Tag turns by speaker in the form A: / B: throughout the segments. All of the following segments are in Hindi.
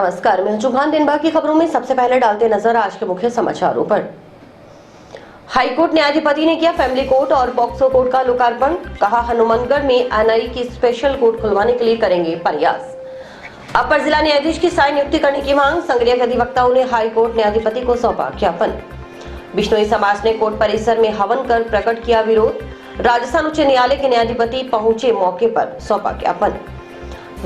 A: नमस्कार, मैं जुबान दिन भर की खबरों में सबसे पहले डालते नजर आज के मुख्य समाचारों पर। हाईकोर्ट न्यायाधिपति ने किया फैमिली कोर्ट और पॉक्सो कोर्ट का लोकार्पण। कहा हनुमानगढ़ में एनआई की स्पेशल कोर्ट खुलवाने के लिए करेंगे प्रयास। अपर जिला न्यायाधीश की स्थायी नियुक्ति करने की मांग। संग्रह अधिवक्ताओं ने हाईकोर्ट न्यायाधिपति को सौंपा ज्ञापन। बिश्नोई समाज ने कोर्ट परिसर में हवन कर प्रकट किया विरोध। राजस्थान उच्च न्यायालय के न्यायाधिपति पहुंचे मौके पर, सौंपा ज्ञापन।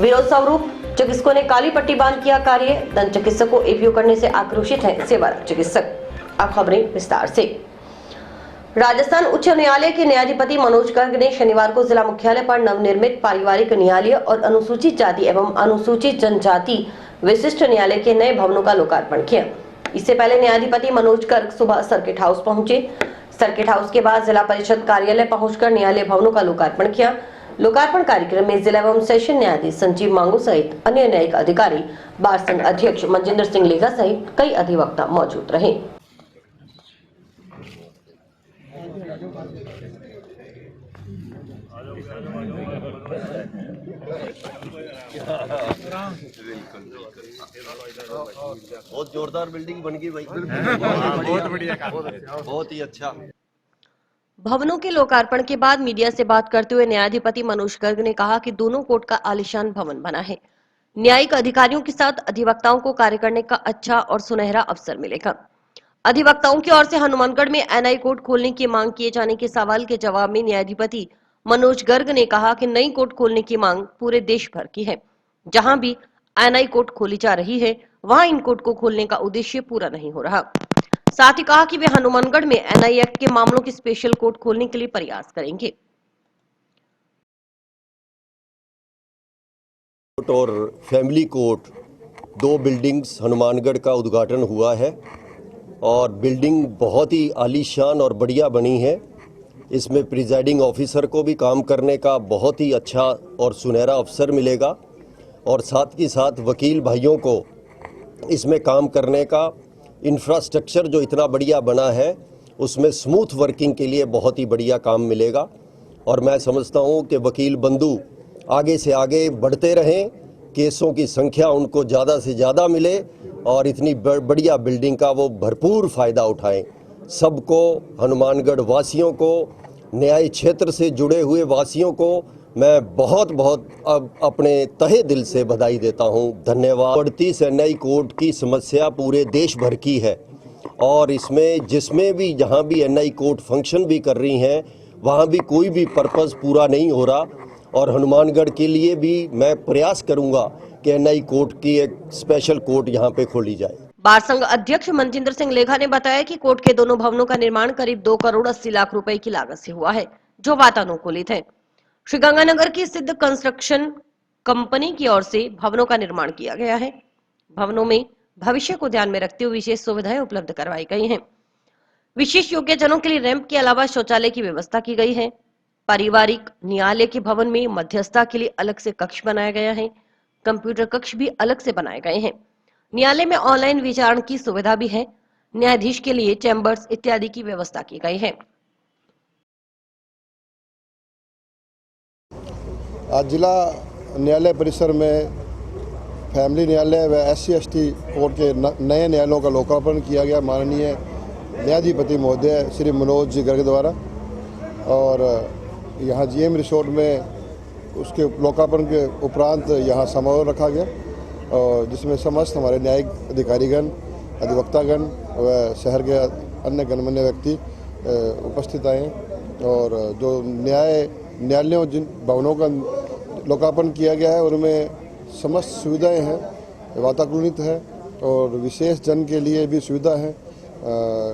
A: विरोध स्वरूप चिकित्सकों ने काली पट्टी बांध किया कार्य। दंत चिकित्सकों एपीओ करने से आक्रोशित हैं सेवारत चिकित्सक। अब खबरें विस्तार से। राजस्थान उच्च न्यायालय के न्यायाधिपति मनोज गर्ग ने शनिवार को जिला मुख्यालय पर नवनिर्मित पारिवारिक न्यायालय और अनुसूचित जाति एवं अनुसूचित जनजाति विशिष्ट न्यायालय के नए भवनों का लोकार्पण किया। इससे पहले न्यायाधिपति मनोज गर्ग सुबह सर्किट हाउस पहुंचे। सर्किट हाउस के बाद जिला परिषद कार्यालय पहुंचकर न्यायालय भवनों का लोकार्पण किया। लोकार्पण कार्यक्रम में जिला एवं सेशन न्यायाधीश संजीव मांगू सहित अन्य न्यायिक अधिकारी, बार संघ अध्यक्ष मनजिंदर सिंह लेखा सहित कई अधिवक्ता मौजूद रहे।
B: बहुत जोरदार बिल्डिंग बन गई भाई। बहुत बढ़िया, बहुत ही अच्छा।
A: भवनों के लोकार्पण के बाद मीडिया से बात करते हुए न्यायाधिपति मनोज गर्ग ने कहा कि दोनों कोर्ट का आलीशान भवन बना है। न्यायिक अधिकारियों के साथ अधिवक्ताओं को कार्य करने का अच्छा और सुनहरा अवसर मिलेगा। अधिवक्ताओं की ओर से हनुमानगढ़ में एनआई कोर्ट खोलने की मांग किए जाने के सवाल के जवाब में न्यायाधिपति मनोज गर्ग ने कहा कि नई कोर्ट खोलने की मांग पूरे देश भर की है। जहां भी एनआई कोर्ट खोली जा रही है, वहां इन कोर्ट को खोलने का उद्देश्य पूरा नहीं हो रहा। साथ ही कहा कि वे हनुमानगढ़ में एनआई एक्ट के मामलों की स्पेशल कोर्ट खोलने के लिए प्रयास करेंगे।
B: कोर्ट और फैमिली कोर्ट, दो बिल्डिंग्स हनुमानगढ़ का उद्घाटन हुआ है और बिल्डिंग बहुत ही आलीशान और बढ़िया बनी है। इसमें प्रिजाइडिंग ऑफिसर को भी काम करने का बहुत ही अच्छा और सुनहरा अवसर मिलेगा और साथ ही साथ वकील भाइयों को इसमें काम करने का इंफ्रास्ट्रक्चर जो इतना बढ़िया बना है उसमें स्मूथ वर्किंग के लिए बहुत ही बढ़िया काम मिलेगा। और मैं समझता हूँ कि वकील बंधु आगे से आगे बढ़ते रहें, केसों की संख्या उनको ज़्यादा से ज़्यादा मिले और इतनी बढ़िया बिल्डिंग का वो भरपूर फ़ायदा उठाएं। सबको, हनुमानगढ़ वासियों को, न्याय क्षेत्र से जुड़े हुए वासियों को मैं बहुत बहुत अपने तहे दिल से बधाई देता हूं। धन्यवाद। बढ़ती एनआई कोर्ट की समस्या पूरे देश भर की है और इसमें जिसमें भी जहां भी एनआई कोर्ट फंक्शन भी कर रही हैं वहां भी कोई भी पर्पस पूरा नहीं हो रहा और हनुमानगढ़ के लिए भी मैं प्रयास करूंगा कि एनआई कोर्ट की एक स्पेशल कोर्ट यहां पे खोली जाए।
A: बार संघ अध्यक्ष मनजिंदर सिंह लेखा ने बताया कि कोर्ट के दोनों भवनों का निर्माण करीब 2 करोड़ 80 लाख रुपए की लागत से हुआ है, जो वातानुकूलित है। श्रीगंगानगर की सिद्ध कंस्ट्रक्शन कंपनी की ओर से भवनों का निर्माण किया गया है। भवनों में भविष्य को ध्यान में रखते हुए विशेष सुविधाएं उपलब्ध करवाई गई हैं। विशेष योग्यजनों के लिए रैंप के अलावा शौचालय की व्यवस्था की गई है। पारिवारिक न्यायालय के भवन में मध्यस्थता के लिए अलग से कक्ष बनाया गया है। कंप्यूटर कक्ष भी अलग से बनाए गए हैं। न्यायालय में ऑनलाइन विचारण की सुविधा भी है। न्यायाधीश के लिए चैम्बर्स इत्यादि की व्यवस्था की गई है।
C: आज जिला न्यायालय परिसर में फैमिली न्यायालय व SC/ST कोर्ट के नए न्यायालयों का लोकार्पण किया गया माननीय न्यायाधिपति महोदय श्री मनोज गर्ग द्वारा। और यहाँ GM रिसोर्ट में उसके लोकार्पण के उपरांत यहाँ समारोह रखा गया और जिसमें समस्त हमारे न्यायिक अधिकारीगण, अधिवक्तागण व शहर के अन्य गणमान्य व्यक्ति उपस्थित आए और जो न्यायालयों जिन भवनों का लोकार्पण किया गया है उनमें समस्त सुविधाएं हैं, वातानुकूलित है और विशेष जन के लिए भी सुविधा है।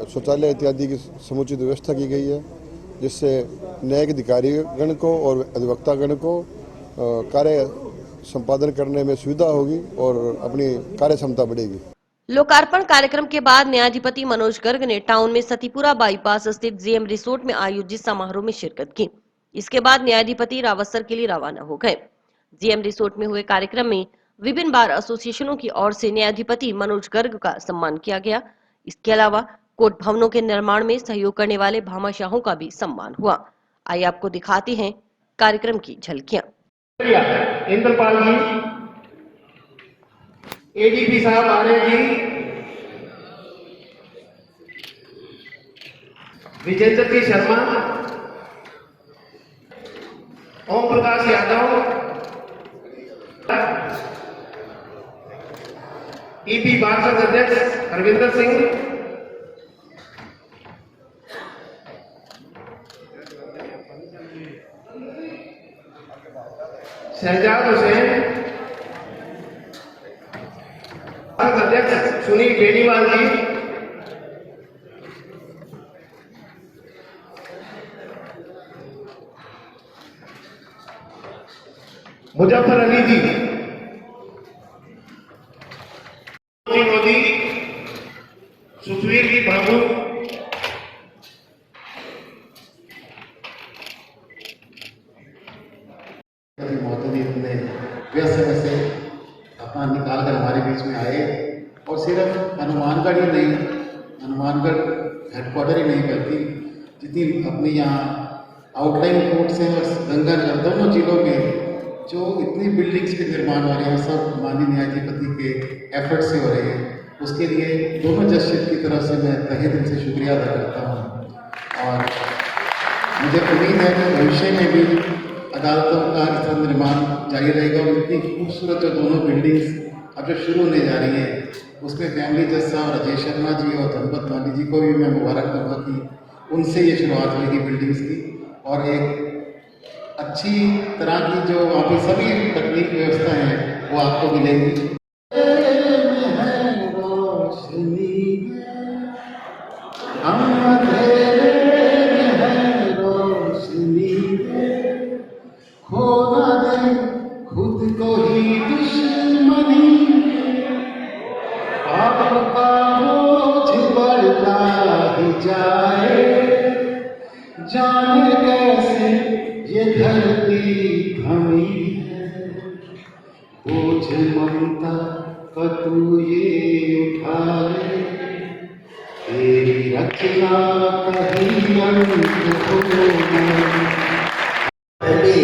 C: शौचालय इत्यादि की समुचित व्यवस्था की गई है जिससे न्यायिक अधिकारीगण को और अधिवक्तागण को कार्य संपादन करने में सुविधा होगी और अपनी कार्य क्षमता बढ़ेगी।
A: लोकार्पण कार्यक्रम के बाद न्यायाधिपति मनोज गर्ग ने टाउन में सतीपुरा बाईपास स्थित GM रिसोर्ट में आयोजित समारोह में शिरकत की। इसके बाद न्यायाधिपति रावतसर के लिए रवाना हो गए। GM रिसोर्ट में हुए कार्यक्रम में विभिन्न बार एसोसिएशनों की ओर से न्यायाधिपति मनोज गर्ग का सम्मान किया गया। इसके अलावा कोर्ट भवनों के निर्माण में सहयोग करने वाले भामाशाहों का भी सम्मान हुआ। आइए आपको दिखाते हैं कार्यक्रम की झलकियां।
D: इंद्रपाल जी, एडीपी साहब आ रहे हैं जी। विजेंद्र जी शर्मा, ओम प्रकाश यादव, ईपी पार्षद अध्यक्ष हरविंदर सिंह, शहजाद हुसैन, अध्यक्ष सुनील बेनीवाल जी, मुजफ्फर अली जी, मोदी, सुखवीर जी बाबू,
E: मौजूद इतने व्यस्त समय से अपना निकाल कर हमारे बीच में आए और सिर्फ हनुमानगढ़ ही नहीं, हनुमानगढ़ हेडक्वार्टर ही नहीं बल्कि जितनी अपनी यहाँ आउटलाइन कोर्ट से और गंगानगर दोनों जिलों में जो इतनी बिल्डिंग्स के निर्माण हो रहे हैं सब माननीय न्यायाधिपति के एफर्ट से हो रहे हैं। उसके लिए दोनों जस्टिस की तरफ से मैं तहे दिल से शुक्रिया अदा करता हूँ और मुझे उम्मीद है कि भविष्य में भी अदालतों का इस तरह निर्माण जारी रहेगा और इतनी खूबसूरत जो दोनों बिल्डिंग्स अब जो शुरू होने जा रही हैं उसमें फैमिली जज साहब राजेश शर्मा जी और धनपत माली जी को भी मैं मुबारक दूंगा कि उनसे ये शुरुआत होगी बिल्डिंग्स की और एक अच्छी तरह की जो वहाँ की सभी तकनीक व्यवस्था है वो आपको मिलेगी। खोना दे खुद को ही दुश्मनी, आपका बोझ बढ़ता ही जाए, जाने कैसे ये धरती थमी है, बोझ ममता का तू ये उठा ले, तेरी रचना कहीं अंत हो न।
B: पहले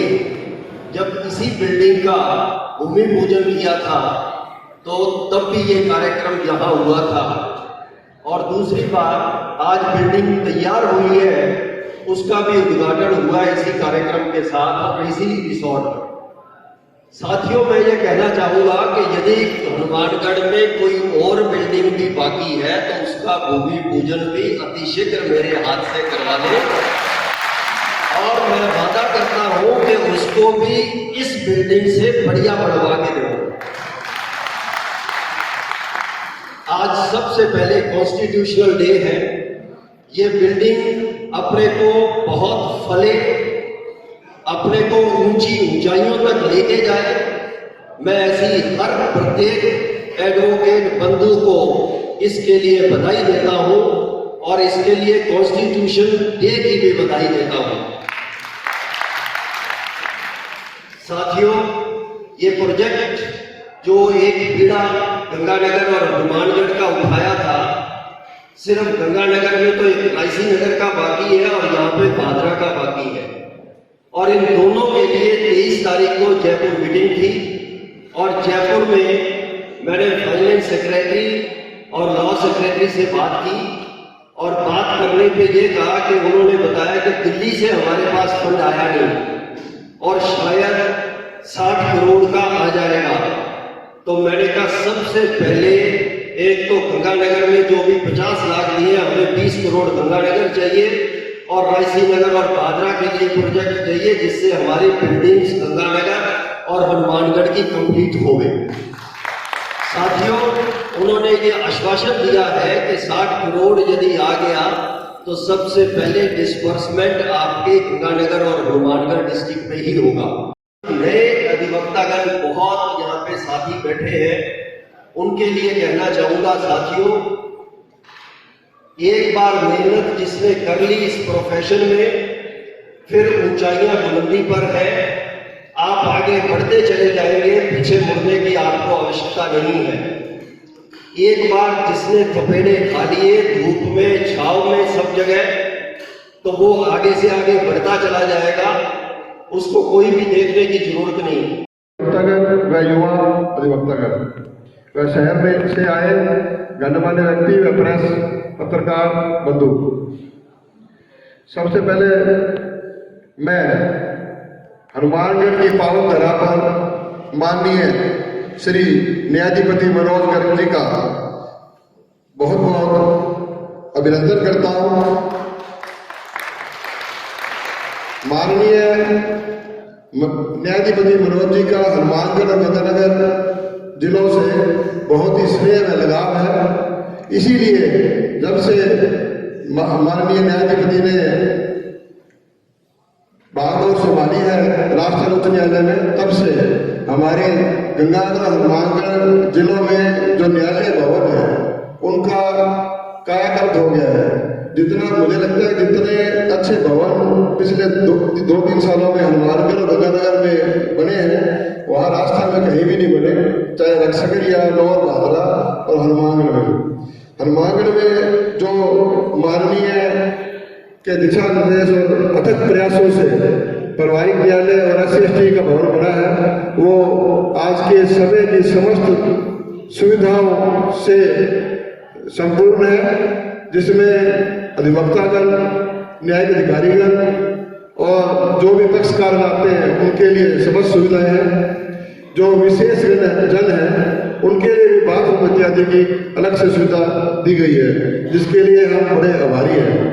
B: जब इसी बिल्डिंग का भूमि पूजन किया था तो तब भी ये कार्यक्रम यहाँ हुआ था और दूसरी बार आज बिल्डिंग तैयार हुई है उसका भी उद्घाटन हुआ इसी कार्यक्रम के साथ और इसी रिसोर्ट पर। साथियों, मैं ये कहना चाहूँगा कि यदि हनुमानगढ़ में कोई और बिल्डिंग भी बाकी है तो उसका भूमि पूजन भी अतिशीघ्र मेरे हाथ से करवा दें और मैं वादा करता हूं कि उसको भी इस बिल्डिंग से बढ़िया बनवा के दूंगा। आज सबसे पहले कॉन्स्टिट्यूशनल डे है। ये बिल्डिंग अपने को बहुत फले, अपने को ऊंची ऊंचाइयों तक लेके जाए। मैं ऐसी हर प्रत्येक एडवोकेट बंधु को इसके लिए बधाई देता हूं और इसके लिए कॉन्स्टिट्यूशन डे की भी बधाई देता हूं। साथियों, ये प्रोजेक्ट जो एक बीड़ा गंगानगर और हनुमानगढ़ का उठाया था, सिर्फ गंगानगर में तो एक रायसी नगर का बाकी है और यहाँ पे भादरा का बाकी है और इन दोनों के लिए 23 तारीख को जयपुर मीटिंग थी और जयपुर में मैंने फाइनेंस सेक्रेटरी और लॉ सेक्रेटरी से बात की और बात करने पे ये कहा कि उन्होंने बताया कि दिल्ली से हमारे पास फंड आया नहीं और शायद 60 करोड़ का आ जाएगा। तो मैंने कहा सबसे पहले एक तो गंगानगर में जो भी 50 लाख दिए हमें 20 करोड़ गंगानगर चाहिए और रायसी नगर और भादरा के लिए प्रोजेक्ट चाहिए जिससे हमारी बिल्डिंग्स गंगानगर और हनुमानगढ़ की कंप्लीट हो गई। साथियों, उन्होंने ये आश्वासन दिया है कि 60 करोड़ यदि आ गया तो सबसे पहले डिस्बर्समेंट आपके गंगानगर और हनुमानगढ़ डिस्ट्रिक्ट में ही होगा। नए अधिवक्तागण बहुत यहाँ पे साथी बैठे हैं, उनके लिए कहना चाहूंगा साथियों, एक बार मेहनत जिसने कर ली इस प्रोफेशन में, फिर ऊंचाइयां बुलंदी पर है, आप आगे बढ़ते चले जाएंगे, पीछे मुड़ने की आपको आवश्यकता नहीं है। एक बार जिसने थपेड़े खा लिए धूप में, छाव में, सब जगह, तो वो आगे से आगे बढ़ता चला जाएगा, उसको कोई भी देखने की जरूरत नहीं।
C: अधिवक्तागण व युवा अधिवक्तागण, व शहर में से आए गणमान्य व्यक्ति व प्रेस पत्रकार बंधु, सबसे पहले मैं हनुमानगढ़ की पावन धरा पर माननीय श्री न्यायाधिपति मनोज गर्ग जी का बहुत बहुत अभिनंदन करता हूं। माननीय न्यायाधिपति मनोज जी का हनुमानगढ़ और गंगानगर जिलों से बहुत ही स्नेह व लगाव है। इसीलिए जब से माननीय न्यायाधिपति ने बागडोर संभाली है राजस्थान उच्च न्यायालय में, तब से हमारे गंगानगर और हनुमानगढ़ जिलों में जो न्यायालय भवन है उनका कायाकल्प हो गया है। जितना मुझे लगता है जितने अच्छे भवन पिछले दो तीन सालों में हनुमानगढ़ और गंगानगर में बने हैं वहाँ राजस्थान में कहीं भी नहीं बने, चाहे रक्षगढ़ या लोअर बादला और हनुमानगढ़ में। हनुमानगढ़ में जो माननीय के दिशा निर्देश और अथक प्रयासों से पारिवारिक न्यायालय और SC/ST का भवन बना है, वो आज के समय की समस्त सुविधाओं से संपूर्ण है, जिसमें अधिवक्तागण, न्यायिक अधिकारीगण और जो भी पक्षकार आते हैं उनके लिए समस्त सुविधाएं हैं। जो विशेष जन है उनके लिए भी बाथरूम इत्यादि की अलग से सुविधा दी गई है, जिसके लिए हम बड़े आभारी हैं।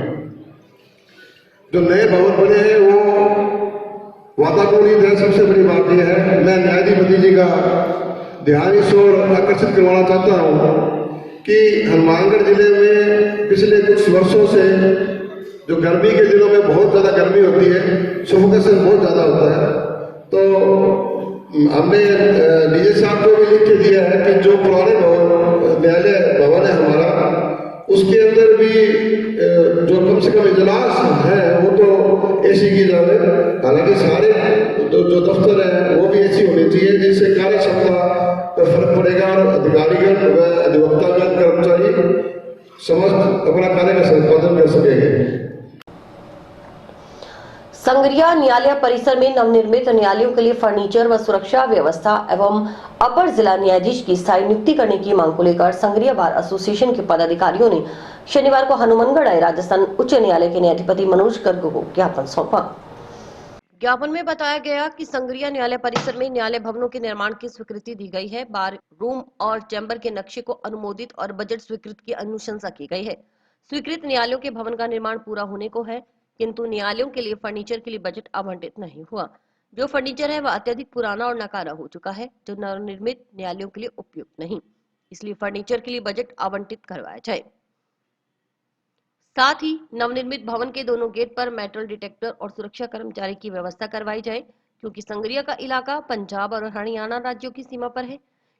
C: जो नए भवन बने हैं वो वातानुकूलित है। सबसे बड़ी बात यह है, मैं न्यायाधिपति जी का ध्यान इस ओर आकर्षित करवाना चाहता हूँ कि हनुमानगढ़ जिले में पिछले कुछ वर्षों से जो गर्मी के दिनों में बहुत ज़्यादा गर्मी होती है, सफोकेशन बहुत ज़्यादा होता है, तो हमने डीजे साहब को भी लिख के दिया है कि जो पुराने न्यायालय भवन है हमारा, उसके अंदर भी जो कम से कम इजलास है वो तो एसी की जाए। हालांकि सारे जो दफ्तर है वो भी एसी होनी चाहिए, जिससे कार्य क्षमता पर फर्क पड़ेगा और अधिकारीगण व अधिवक्तागण कर्मचारी समस्त अपना कार्य का संपादन कर सकेंगे।
A: संगरिया न्यायालय परिसर में नवनिर्मित न्यायालयों के लिए फर्नीचर व सुरक्षा व्यवस्था एवं अपर जिला न्यायाधीश की स्थायी नियुक्ति करने की मांग को लेकर संगरिया बार एसोसिएशन के पदाधिकारियों ने शनिवार को हनुमानगढ़ आए राजस्थान उच्च न्यायालय के न्यायाधिपति मनोज गर्ग को ज्ञापन सौंपा। ज्ञापन में बताया गया कि संगरिया न्यायालय परिसर में न्यायालय भवनों के निर्माण की स्वीकृति दी गई है। बार रूम और चैम्बर के नक्शे को अनुमोदित और बजट स्वीकृत की अनुशंसा की गई है। स्वीकृत न्यायालयों के भवन का निर्माण पूरा होने को है, किंतु न्यायालयों के लिए फर्नीचर के लिए बजट आवंटित नहीं हुआ। जो फर्नीचर है वह अत्यधिक पुराना और नकारा हो चुका है, जो नवनिर्मित न्यायालयों के लिए उपयुक्त नहीं, इसलिए फर्नीचर के लिए बजट आवंटित करवाया जाए। साथ ही नवनिर्मित भवन के दोनों गेट पर मेटल डिटेक्टर और सुरक्षा कर्मचारी की व्यवस्था करवाई जाए, क्योंकि संगरिया का इलाका पंजाब और हरियाणा राज्यों की सीमा पर है।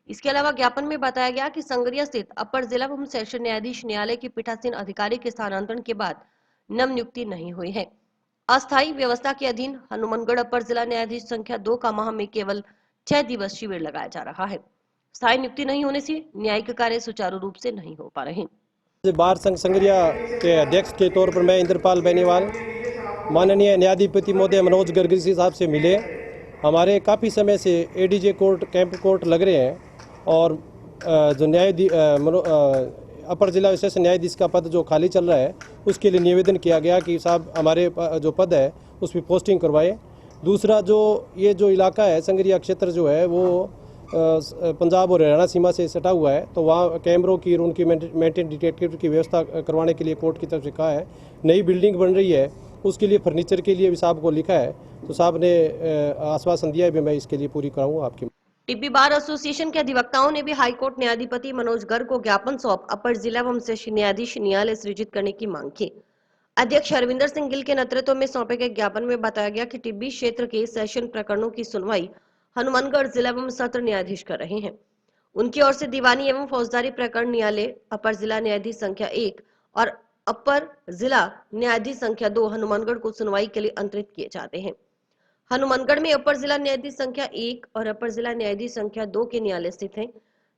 A: इसके अलावा ज्ञापन में बताया गया कि संगरिया स्थित अपर जिला एवं सेशन न्यायाधीश न्यायालय के पीठासीन अधिकारी के स्थानांतरण के बाद नव नियुक्ति नहीं हुई है। अस्थायी व्यवस्था के अधीन हनुमानगढ़ अपर जिला न्यायाधीश संख्या 2 का माह में केवल 6 दिवस शिविर लगाया जा रहा है। स्थायी नियुक्ति नहीं होने से न्यायिक कार्य सुचारू रूप से नहीं हो पा रहे।
F: बार संघ संगरिया के अध्यक्ष के तौर पर मैं इंद्रपाल बेनीवाल माननीय न्यायाधिपति महोदय मनोज गर्ग जी साहब से मिले। हमारे काफ़ी समय से एडीजे कोर्ट कैंप कोर्ट लग रहे हैं और जो अपर जिला विशेष न्यायाधीश का पद जो खाली चल रहा है उसके लिए निवेदन किया गया कि साहब हमारे जो पद है उस पर पोस्टिंग करवाए। दूसरा जो ये जो इलाका है संगरिया क्षेत्र जो है वो पंजाब और हरियाणा सीमा से सटा हुआ है, तो वहाँ कैमरों की और उनकी मेंटेन डिटेक्टिव की व्यवस्था करवाने के लिए कोर्ट की तरफ से कहा है। नई बिल्डिंग बन रही है उसके लिए फर्नीचर के लिए भी साहब को लिखा है, तो साहब ने आश्वासन दिया है मैं इसके लिए पूरी कराऊंगा आपकी।
A: टिब्बी बार एसोसिएशन के अधिवक्ताओं ने भी हाईकोर्ट न्यायाधिपति मनोज गर्ग को ज्ञापन सौंप अपर जिला एवं सेशन न्यायाधीश न्यायालय सृजित करने की मांग की। अध्यक्ष हरविंदर सिंह गिल के नेतृत्व में सौंपे गए ज्ञापन में बताया गया कि टिब्बी क्षेत्र के सेशन प्रकरणों की सुनवाई हनुमानगढ़ जिला एवं सत्र न्यायाधीश कर रहे हैं। उनकी ओर से दीवानी एवं फौजदारी प्रकरण न्यायालय अपर जिला न्यायाधीश संख्या 1 और अपर जिला न्यायाधीश संख्या 2 हनुमानगढ़ को सुनवाई के लिए अंतरित किए जाते हैं। हनुमानगढ़ में अपर जिला न्यायाधीश संख्या 1 और अपर जिला न्यायाधीश संख्या 2 के न्यायालय स्थित हैं।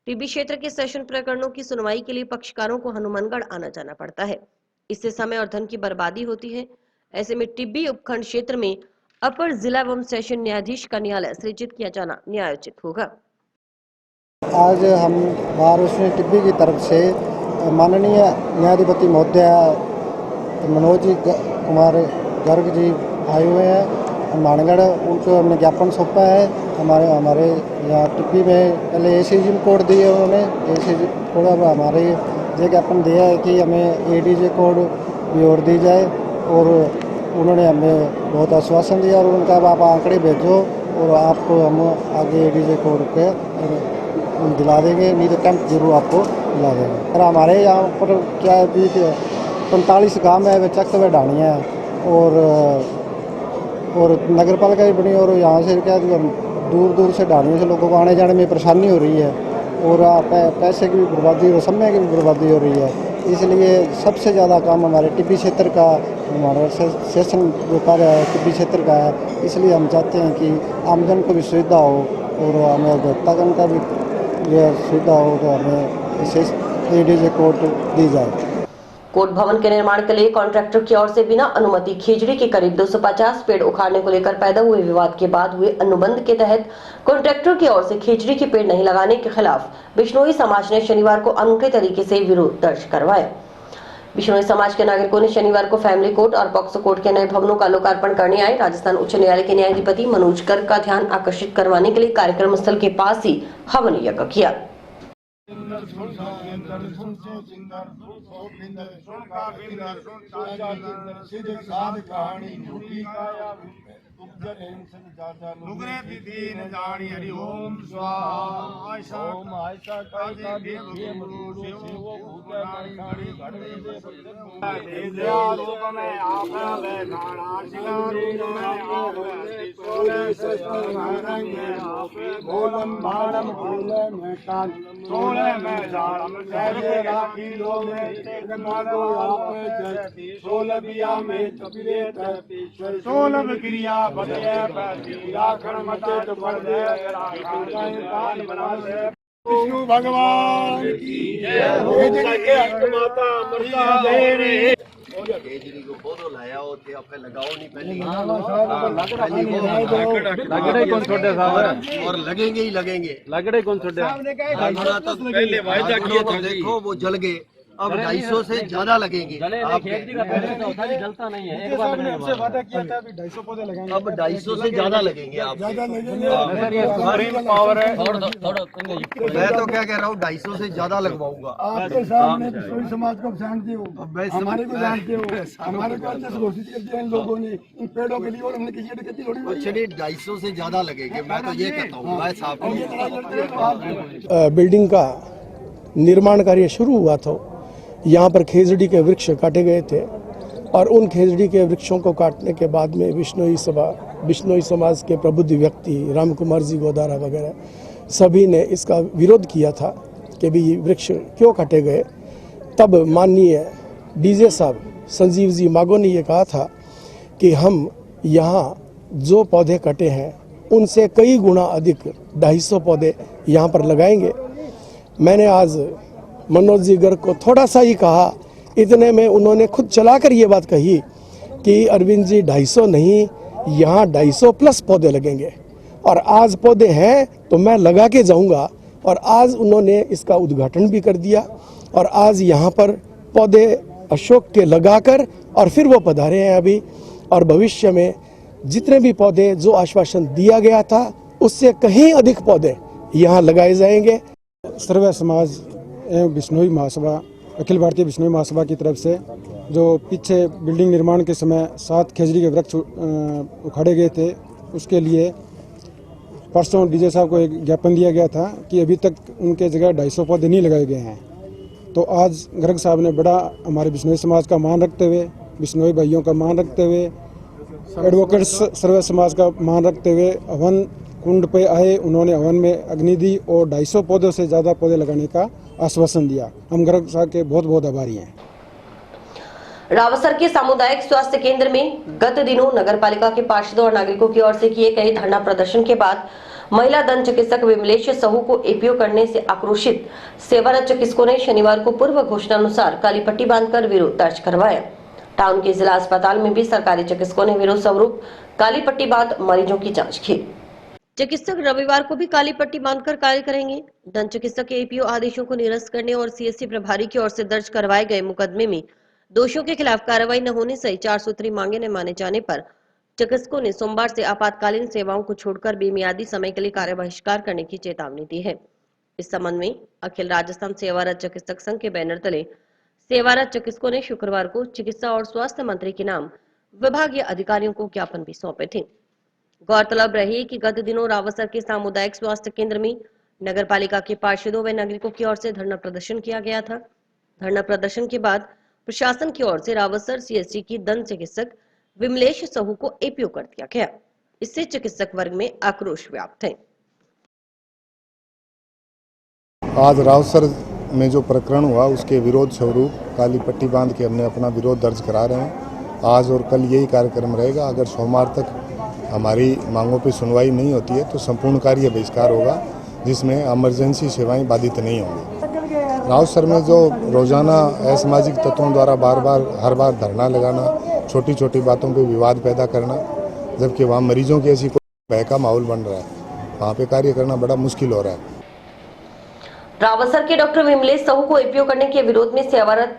A: टिब्बी क्षेत्र के सेशन प्रकरणों की सुनवाई के लिए पक्षकारों को हनुमानगढ़ आना जाना पड़ता है। इससे समय और धन की बर्बादी होती है। ऐसे में टिब्बी उपखंड क्षेत्र में अपर जिला एवं सेशन न्यायाधीश का न्यायालय सृजित किया जाना न्यायोचित होगा।
G: आज हम महाराष्ट्र टिब्बी की तरफ से माननीय न्यायाधिपति महोदय मनोज कुमार गर्ग जी आए हुए हैं मानगढ़, उनको हमने ज्ञापन सौंपा है। हमारे यहाँ टिब्बी में पहले एसीजी कोड दिए उन्होंने, एसीजी कोड अब हमारे ये ज्ञापन दिया है कि हमें एडीजे कोड भी और दी जाए, और उन्होंने हमें बहुत आश्वासन दिया और उनका अब आप आंकड़े भेजो और आपको हम आगे एडीजे कोड पे दिला देंगे, नहीं तो कैंप जरूर आपको दिला देंगे। और हमारे यहाँ पर क्या है भी 45 गाँव है वे चक व ढाणियाँ हैं और नगर पालिका भी बनी, और यहाँ से क्या दूर दूर से ढाणियों से लोगों को आने जाने में परेशानी हो रही है और पैसे की भी बर्बादी और समय की भी बर्बादी हो रही है। इसलिए सबसे ज़्यादा काम हमारे टिब्बी क्षेत्र का, हमारा सेशन जो कार्य है टिब्बी क्षेत्र का है, इसलिए हम चाहते हैं कि आमजन को भी सुविधा हो और हमें उपभोक्तागण का भी यह सुविधा हो, तो हमें विशेष एडीजे कोड दी जाए।
A: कोर्ट भवन के निर्माण के लिए कॉन्ट्रैक्टर की ओर से बिना अनुमति खेजड़ी के करीब 250 पेड़ उखाड़ने को लेकर पैदा हुए विवाद के बाद हुए अनुबंध के तहत कॉन्ट्रैक्टर की ओर से खेजड़ी के पेड़ नहीं लगाने के खिलाफ बिश्नोई समाज ने शनिवार को अनूठे तरीके से विरोध दर्ज करवाया। बिश्नोई समाज के नागरिकों ने शनिवार को फैमिली कोर्ट और पॉक्सो कोर्ट के नए भवनों का लोकार्पण करने आए राजस्थान उच्च न्यायालय के न्यायाधिपति मनोज गर्ग का ध्यान आकर्षित करवाने के लिए कार्यक्रम स्थल के पास ही हवन यज्ञ किया।
H: नुगरे दीन जानी हरि ओम स्वाहा आयशा ओम आयशा का देव गुरु सेवो भूत नारी घड़े दे लोक में आप ले खाना शिकारी में आप सोले से रंगे बोलम बालम बोले में कान सोले में जालम तेरे राखी लो में एक मानो आप जय सोलबिया में कबीरे तरती सोलब क्रिया बदले विष्णु भगवान की
B: केजरी को पौधो लाया हो थे आपका लगाओ नहीं पहले
F: लगड़े कौन छोटे साहब
B: और लगेंगे ही लगेंगे।
F: लगड़े कौन छोटे
B: तो पहले वायदा किया था, देखो वो जल गए, अब 250 से ज्यादा लगेंगे।
F: जलता नहीं है, एक बार मैंने आपसे वादा किया था अभी 250 पौधे लगाएंगे,
B: अब 250 से ज्यादा लगेंगे आप।
F: पावर है।
B: मैं तो क्या कह रहा हूँ 250 से ज्यादा लगवाऊंगा।
C: आपके सामने बिश्नोई समाज को जानते हो, हमारे को जानते हो, हमारे को अच्छे से घोषित कर दिया इन लोगों ने इन पेड़ों के लिए, और हमने किसी ने कितनी थोड़ी
B: कुछ नहीं 250 से ज्यादा लगेंगे, मैं तो ये कहता हूँ। भाई साहब
I: बिल्डिंग का निर्माण कार्य शुरू हुआ था, यहाँ पर खेजड़ी के वृक्ष काटे गए थे और उन खेजड़ी के वृक्षों को काटने के बाद में बिश्नोई समाज के प्रबुद्ध व्यक्ति राम कुमार जी गोदारा वगैरह सभी ने इसका विरोध किया था कि भी वृक्ष क्यों काटे गए। तब माननीय डीजे साहब संजीव जी मागो ने ये कहा था कि हम यहाँ जो पौधे कटे हैं उनसे कई गुना अधिक 250 पौधे यहाँ पर लगाएंगे। मैंने आज मनोज जी गर्ग को थोड़ा सा ही कहा, इतने में उन्होंने खुद चलाकर ये बात कही कि अरविंद जी 250 नहीं, यहाँ 250 प्लस पौधे लगेंगे और आज पौधे हैं तो मैं लगा के जाऊँगा। और आज उन्होंने इसका उद्घाटन भी कर दिया और आज यहाँ पर पौधे अशोक के लगाकर और फिर वो पधारे हैं अभी, और भविष्य में जितने भी पौधे जो आश्वासन दिया गया था उससे कहीं अधिक पौधे यहाँ लगाए जाएंगे।
G: सर्व समाज एवं बिश्नोई महासभा, अखिल भारतीय बिश्नोई महासभा की तरफ से जो पीछे बिल्डिंग निर्माण के समय 7 खेजड़ी के वृक्ष उखाड़े गए थे, उसके लिए परसों डीजे साहब को एक ज्ञापन दिया गया था कि अभी तक उनके जगह 250 पौधे नहीं लगाए गए हैं। तो आज गर्ग साहब ने बड़ा हमारे बिश्नोई समाज का मान रखते हुए, बिश्नोई भाइयों का मान रखते हुए, एडवोकेट सर्व समाज का मान रखते हुए हवन कुंड पे आए। उन्होंने हवन में अग्नि दी और 250 पौधों से ज़्यादा पौधे लगाने का आश्वासन दिया। हम गर्ग साहब के बहुत बहुत आभारी हैं।
A: रावसर के सामुदायिक स्वास्थ्य केंद्र में गत दिनों नगरपालिका के पार्षदों और नागरिकों की ओर से किए गए धरना प्रदर्शन के बाद महिला दंत चिकित्सक विमलेश सहू को एपीओ करने से आक्रोशित सेवारत चिकित्सकों ने शनिवार को पूर्व घोषणा अनुसार काली पट्टी बांधकर विरोध दर्ज करवाया। टाउन के जिला अस्पताल में भी सरकारी चिकित्सकों ने विरोध स्वरूप काली पट्टी बांध मरीजों की जांच की। चिकित्सक रविवार को भी काली पट्टी बांधकर कार्य करेंगे। दंत चिकित्सक के एपीओ आदेशों को निरस्त करने और सीएससी प्रभारी की ओर से दर्ज करवाए गए मुकदमे में दोषियों के खिलाफ कार्रवाई न होने सहित 4 सूत्री मांगे न माने जाने पर चिकित्सकों ने सोमवार से आपातकालीन सेवाओं को छोड़कर बेमियादी समय के लिए कार्य बहिष्कार करने की चेतावनी दी है। इस संबंध में अखिल राजस्थान सेवारत चिकित्सक संघ के बैनर तले सेवारत चिकित्सकों ने शुक्रवार को चिकित्सा और स्वास्थ्य मंत्री के नाम विभागीय अधिकारियों को ज्ञापन भी सौंपे थे। गौरतलब रही कि गत दिनों रावसर के सामुदायिक स्वास्थ्य केंद्र में नगर पालिका के पार्षदों व नागरिकों की ओर से धरना प्रदर्शन किया गया था। धरना प्रदर्शन के बाद प्रशासन की ओर से रावसर सीएससी की दंत चिकित्सक विमलेश सहू को एपीओ कर दिया गया। इससे चिकित्सक वर्ग में आक्रोश व्याप्त है।
C: आज रावसर में जो प्रकरण हुआ उसके विरोध स्वरूप काली पट्टी बांध के हमने अपना विरोध दर्ज करा रहे हैं। आज और कल यही कार्यक्रम रहेगा। अगर सोमवार तक हमारी मांगों पर सुनवाई नहीं होती है तो संपूर्ण कार्य बहिष्कार होगा, जिसमें इमरजेंसी सेवाएं बाधित नहीं होंगी। रावसर में जो रोजाना असामाजिक तत्वों द्वारा हर बार धरना लगाना, छोटी छोटी बातों पे विवाद पैदा करना, जबकि वहाँ मरीजों की ऐसी कोई भय का माहौल बन रहा है, वहाँ पे कार्य करना बड़ा मुश्किल हो रहा है।
A: रावसर के डॉक्टर विमलेश सहू को एपीओ करने के विरोध में सेवारत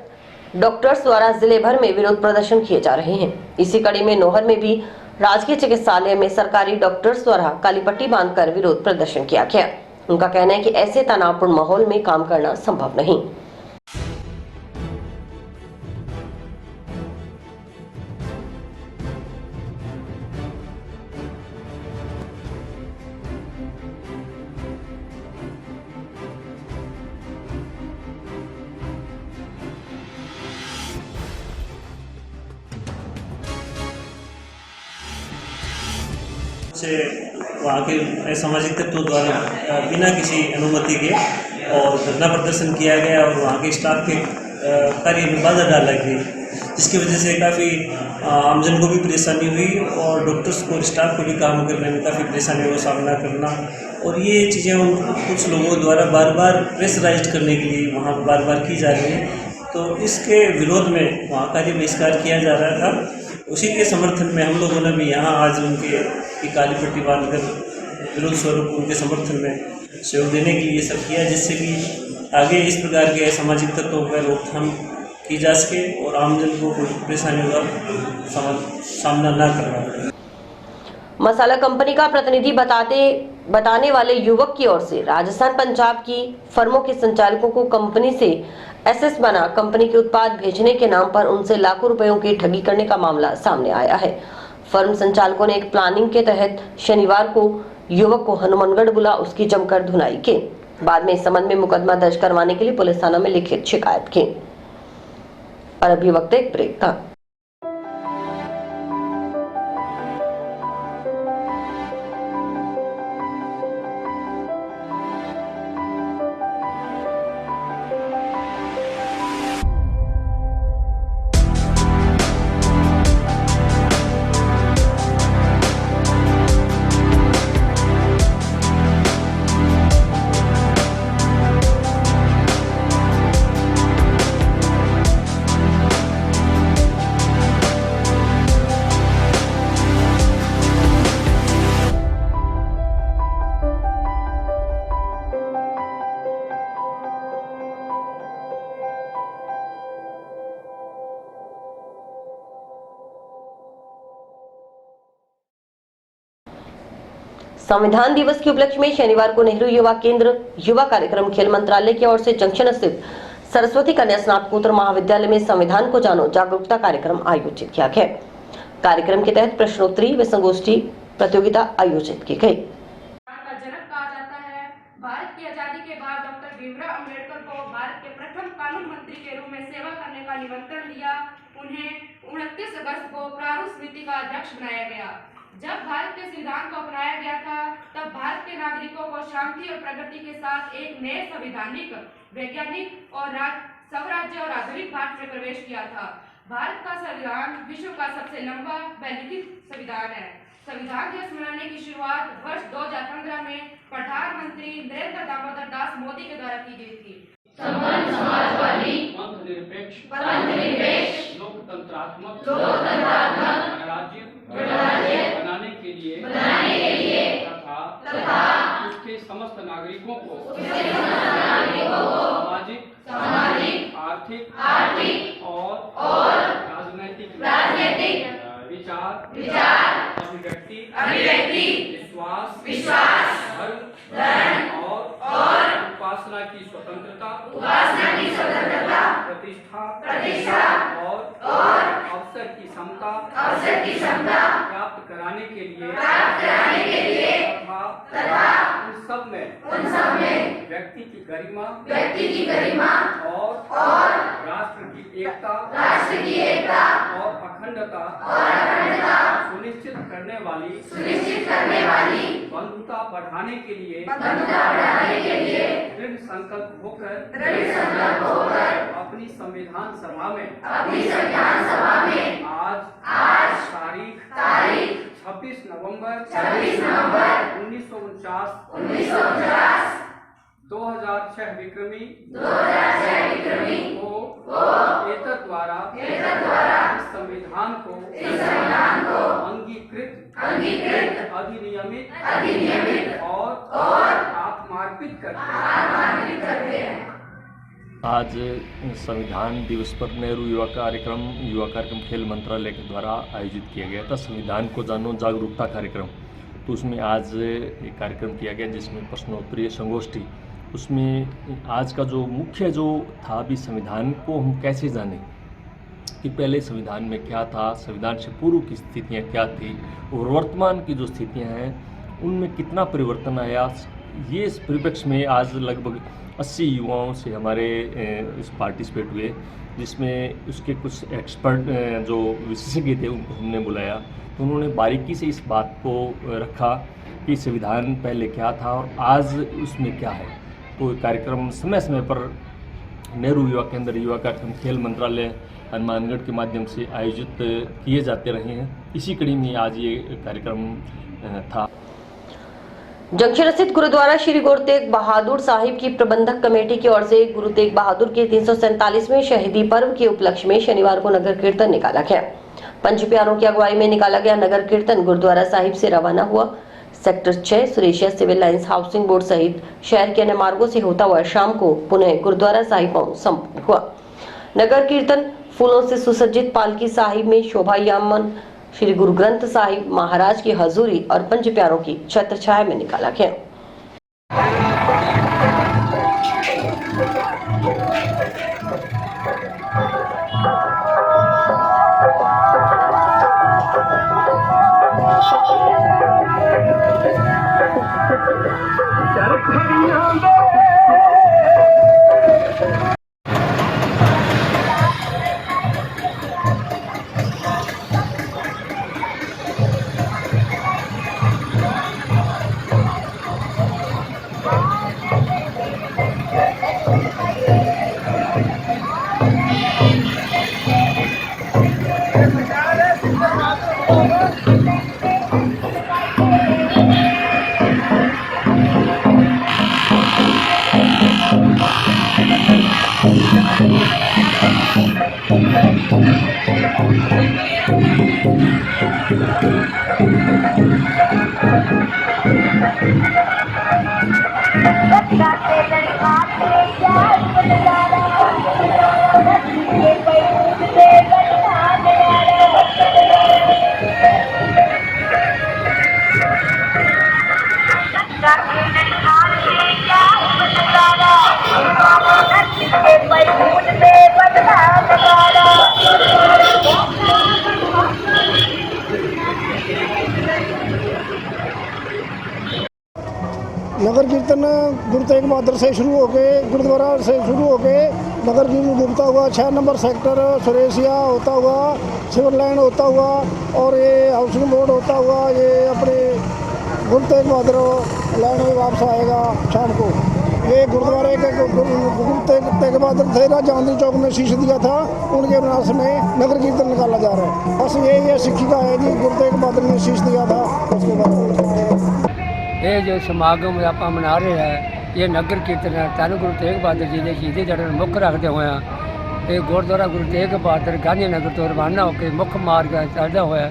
A: डॉक्टर्स द्वारा जिले भर में विरोध प्रदर्शन किए जा रहे हैं। इसी कड़ी में नोहर में भी राजकीय चिकित्सालय में सरकारी डॉक्टर्स द्वारा काली पट्टी बांधकर विरोध प्रदर्शन किया गया। उनका कहना है कि ऐसे तनावपूर्ण माहौल में काम करना संभव नहीं।
J: से वहाँ के असामाजिक तत्वों द्वारा बिना किसी अनुमति के और धरना प्रदर्शन किया गया और वहाँ के स्टाफ के कार्य में बाधा डाला गई, जिसकी वजह से काफ़ी आमजन को भी परेशानी हुई और डॉक्टर्स को स्टाफ को भी काम करने में काफ़ी परेशानियों का सामना करना। और ये चीज़ें कुछ लोगों द्वारा बार बार प्रेशराइज करने के लिए वहाँ बार बार की जा रही है, तो इसके विरोध में वहाँ कार्य बहिष्कार किया जा रहा था। उसी के समर्थन में हम लोगों ने भी यहाँ आज उनके की काली पट्टी बांधकर विरोध स्वरूप उनके समर्थन में सहयोग देने के लिए सब किया, जिससे कि आगे इस प्रकार के सामाजिक तत्वों पर रोकथाम की जा सके और आमजन को कोई परेशानियों का सामना न करना पड़े।
A: मसाला कंपनी का प्रतिनिधि बताने वाले युवक की ओर से राजस्थान पंजाब की फर्मों के संचालकों को कंपनी से एसएस बना कंपनी के उत्पाद भेजने के नाम पर उनसे लाखों रुपयों की ठगी करने का मामला सामने आया है। फर्म संचालकों ने एक प्लानिंग के तहत शनिवार को युवक को हनुमानगढ़ बुला उसकी जमकर धुनाई की। बाद में इस संबंध में मुकदमा दर्ज करवाने के लिए पुलिस थाना में लिखित शिकायत की। और अभी वक्त एक ब्रेक था। संविधान दिवस के उपलक्ष्य में शनिवार को नेहरू युवा केंद्र युवा कार्यक्रम खेल मंत्रालय की ओर से जंक्शन स्थित सरस्वती कन्या स्नातकोत्तर महाविद्यालय में संविधान को जानो जागरूकता कार्यक्रम आयोजित किया गया। कार्यक्रम के तहत प्रश्नोत्तरी व संगोष्ठी प्रतियोगिता आयोजित की गई।
K: जनक कहा जाता है। भारत की आजादी के बाद डॉक्टर भीमराव अम्बेडकर को भारत के प्रथम कानून मंत्री के रूप में सेवा करने का निमंत्रण दिया। उन्हें 29 अगस्त को प्रारूप समिति का अध्यक्ष बनाया गया। जब भारत के संविधान को अपनाया गया था, तब भारत के नागरिकों को शांति और प्रगति के साथ एक नए संवैधानिक, वैज्ञानिक और स्वराज्य और आधुनिक भारत में प्रवेश किया था। भारत का संविधान विश्व का सबसे लंबा व लिखित संविधान है। संविधान दिवस मनाने की शुरुआत वर्ष 2015 में प्रधानमंत्री नरेंद्र दामोदर दास मोदी के द्वारा की गई थी। समाजवादी, पंथनिरपेक्ष, लोकतंत्रात्मक गणराज्य बनाने के लिए तथा
H: उसके समस्त नागरिकों को सामाजिक आर्थिक और राजनैतिक विचार अभिव्यक्ति विश्वास धर्म और उपासना की स्वतंत्रता प्रतिष्ठा और अवसर की क्षमता प्राप्त कराने के लिए तथा उन सब में व्यक्ति की गरिमा और राष्ट्र की एकता और अखंडता सुनिश्चित करने वाली बंधुता बढ़ाने के लिए दृढ़ संकल्प होकर अपनी संविधान सभा में आज तारीख 26 नवंबर 1949 2006 विक्रमी को एतद द्वारा इस संविधान को अंगीकृत अधिनियमित और आत्मार्पित करते हैं।
L: आज संविधान दिवस पर नेहरू युवा कार्यक्रम खेल मंत्रालय के द्वारा आयोजित किया गया था। संविधान को जानो जागरूकता कार्यक्रम, तो उसमें आज एक कार्यक्रम किया गया जिसमें प्रश्नोत्तरीय संगोष्ठी। उसमें आज का जो मुख्य जो था अभी संविधान को हम कैसे जानें कि पहले संविधान में क्या था, संविधान से पूर्व की स्थितियाँ क्या थी और वर्तमान की जो स्थितियाँ हैं उनमें कितना परिवर्तन आया। ये इस परिप्रेक्ष्य में आज लगभग 80 युवाओं से हमारे इस पार्टिसिपेट हुए, जिसमें उसके कुछ एक्सपर्ट जो विशेषज्ञ थे उनको हमने बुलाया। तो उन्होंने बारीकी से इस बात को रखा कि संविधान पहले क्या था और आज उसमें क्या है। तो कार्यक्रम समय समय पर नेहरू युवा केंद्र युवा कार्यक्रम खेल मंत्रालय हनुमानगढ़ के माध्यम से आयोजित किए जाते रहे हैं। इसी कड़ी में आज ये कार्यक्रम था।
A: जंक्शन स्थित गुरुद्वारा श्री गुरु तेग बहादुर साहिब की प्रबंधक कमेटी की ओर से गुरु तेग बहादुर के 347वें शहीदी पर्व के उपलक्ष्य में शनिवार को नगर कीर्तन निकाला गया। पंच प्यारों की अगुवाई में निकाला गया नगर कीर्तन गुरुद्वारा साहिब से रवाना हुआ। सेक्टर 6 सुरेशिया सिविल लाइंस हाउसिंग बोर्ड सहित शहर के अन्य मार्गों से होता हुआ शाम को पुनः गुरुद्वारा साहिब पहुंच संपन्न हुआ। नगर कीर्तन फूलों से सुसज्जित पालकी साहिब में शोभायामन श्री गुरु ग्रंथ साहिब महाराज की हजूरी और पंच प्यारों की छत्र छाया में निकाला गया।
I: नगर कीर्तन गुरु तेग बहादुर से शुरू होके गुरुद्वारा से शुरू होके नगर कीर्तन घूमता हुआ 6 नंबर सेक्टर सुरेशिया होता हुआ सिविल लाइन होता हुआ और ये हाउसिंग बोर्ड होता हुआ ये अपने गुरु तेग बहादुर लाइन में वापस आएगा शाम को। ये गुरुद्वारे के गुरु तेग बहादुर थे ना चांदनी चौक में शीश दिया था, उनके विनाश में नगर कीर्तन निकाला जा रहा है। बस ये सिक्की का है कि गुरु तेग बहादुर ने शीश दिया था। उसके बाद
M: ये जो समागम आप मना रहे हैं ये नगर कीर्तन है धन गुरु तेग बहादुर जी के शहीदी दिहाड़े ਨੂੰ ਮੁੱਖ ਰੱਖਦੇ ਹੋਇਆ ਇਹ ਗੁਰਦੁਆਰਾ ਗੁਰੂ ਤੇਗ ਬਹਾਦਰ ਗਾਂਧੀ ਨਗਰ ਤੋਂ ਰਵਾਨਾ ਹੋ ਕੇ ਮੁੱਖ ਮਾਰਗ ਚੜ੍ਹਦਾ ਹੋਇਆ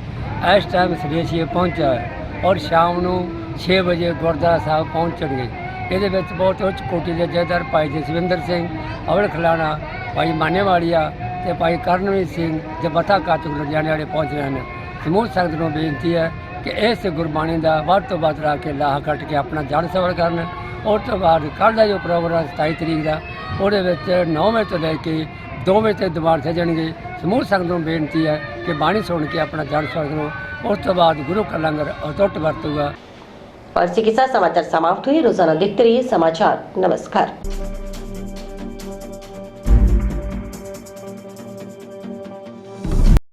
M: ਇਸ ਟਾਈਮ ਸਰੇਸ਼ੀਏ ਪਹੁੰਚਿਆ ਹੈ ਔਰ ਸ਼ਾਮ ਨੂੰ 6 ਵਜੇ ਗੁਰਦੁਆਰਾ ਸਾਹਿਬ ਪਹੁੰਚਣਗੇ। ਇਹਦੇ ਵਿੱਚ ਬਹੁਤ ਉੱਚ ਕੋਟੀ ਦੇ ਜਥੇਦਾਰ ਭਾਈ ਜਸਵਿੰਦਰ ਸਿੰਘ ਅਵਲ ਖਲਾਣਾ, ਭਾਈ ਮਾਨੇਵਾਲੀਆ ਤੇ ਭਾਈ ਕਰਨਵੀਰ ਸਿੰਘ ਜਬਤਾ ਕਾਤੂ ਲੁਧਿਆਣੇ ਵਾਲੇ ਪਹੁੰਚ ਰਹੇ ਹਨ। ਸਮੂਹ ਸੰਗਤ ਨੂੰ ਬੇਨਤੀ ਹੈ ਕਿ ਇਸ ਗੁਰਬਾਣੀ ਦਾ ਵੱਧ ਤੋਂ ਵੱਧ ਲਾ ਕੇ ਲਾਹਾ ਕੱਟ ਕੇ ਆਪਣਾ ਜਨ ਸਫਲ ਕਰਨ। ਉਸ ਤੋਂ ਬਾਅਦ ਕੱਲ੍ਹ ਦਾ ਜੋ ਪ੍ਰੋਗਰਾਮ 27 ਤਰੀਕ ਦਾ, ਉਹਦੇ ਵਿੱਚ 9 ਵਜੇ ਤੋਂ ਲੈ ਕੇ 2 ਵਜੇ ਤੱਕ ਦੀਵਾਨ ਸਜਣਗੇ। ਸਮੂਹ ਸੰਗਤ ਨੂੰ ਬੇਨਤੀ ਹੈ ਕਿ ਬਾਣੀ ਸੁਣ ਕੇ ਆਪਣਾ ਜਨ ਸਫਲ ਕਰੋ। ਉਸ ਤੋਂ ਬਾਅਦ गुरु का लंगर अटूट बरतूगा।
A: और इसी के साथ समाचार समाप्त हुए। रोजाना देखते रहिए समाचार। नमस्कार।